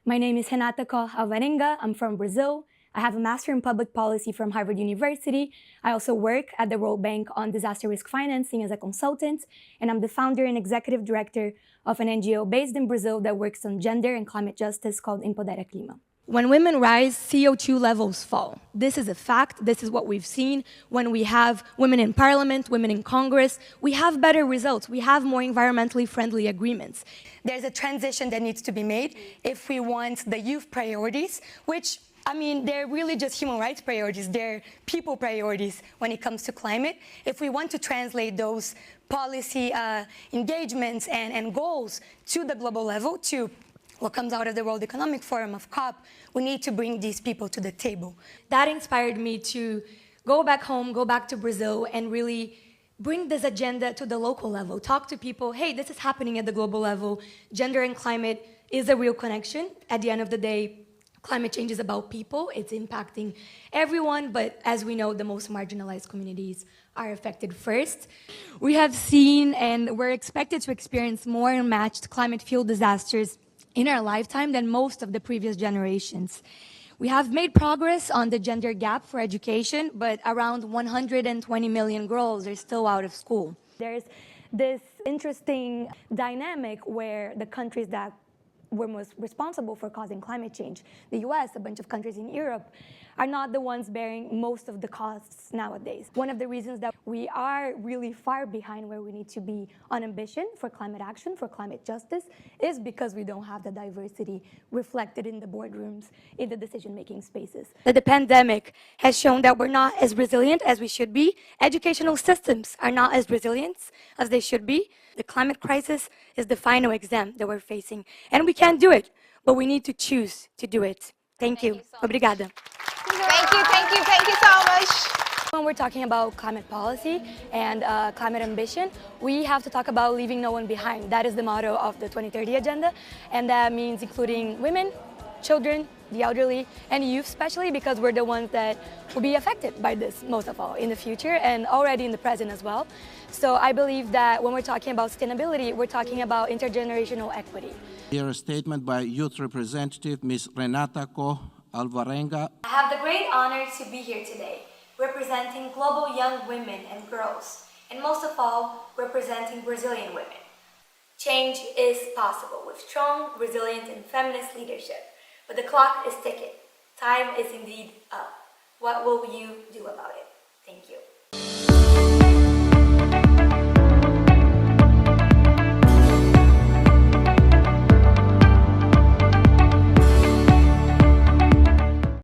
My name is Renata Koch Alvarenga. I'm from Brazil. I have a master in public policy from Harvard University. I also work at the World Bank on disaster risk financing as a consultant, and I'm the founder and executive director of an NGO based in Brazil that works on gender and climate justice called Empodera Clima. When women rise, CO2 levels fall. This is a fact. This is what we've seen. When we have women in parliament, women in Congress, we have better results. We have more environmentally friendly agreements. There's a transition that needs to be made if we want the youth priorities, which, I mean, they're really just human rights priorities. They're people priorities when it comes to climate. If we want to translate those policy engagements and goals to the global level, to what comes out of the World Economic Forum of COP, we need to bring these people to the table. That inspired me to go back home, go back to Brazil, and really bring this agenda to the local level. Talk to people, hey, this is happening at the global level. Gender and climate is a real connection. At the end of the day, climate change is about people. It's impacting everyone, but as we know, the most marginalized communities are affected first. We have seen and we're expected to experience more unmatched climate-fueled disasters in our lifetime than most of the previous generations. We have made progress on the gender gap for education, but around 120 million girls are still out of school. There's this interesting dynamic where the countries that were most responsible for causing climate change, the US, a bunch of countries in Europe, are not the ones bearing most of the costs nowadays. One of the reasons that we are really far behind where we need to be on ambition for climate action, for climate justice, is because we don't have the diversity reflected in the boardrooms, in the decision-making spaces. The pandemic has shown that we're not as resilient as we should be. Educational systems are not as resilient as they should be. The climate crisis is the final exam that we're facing, and we can't do it, but we need to choose to do it. Thank you. Obrigada. Thank you so much. When we're talking about climate policy and climate ambition, we have to talk about leaving no one behind. That is the motto of the 2030 Agenda, and that means including women, children, the elderly, and youth especially, because we're the ones that will be affected by this most of all in the future and already in the present as well. So I believe that when we're talking about sustainability, we're talking about intergenerational equity. Here a statement by Youth Representative Ms. Renata Koch Alvarenga. I have the great honor to be here today, representing global young women and girls, and most of all, representing Brazilian women. Change is possible with strong, resilient, and feminist leadership. But the clock is ticking. Time is indeed up. What will you do about it? Thank you.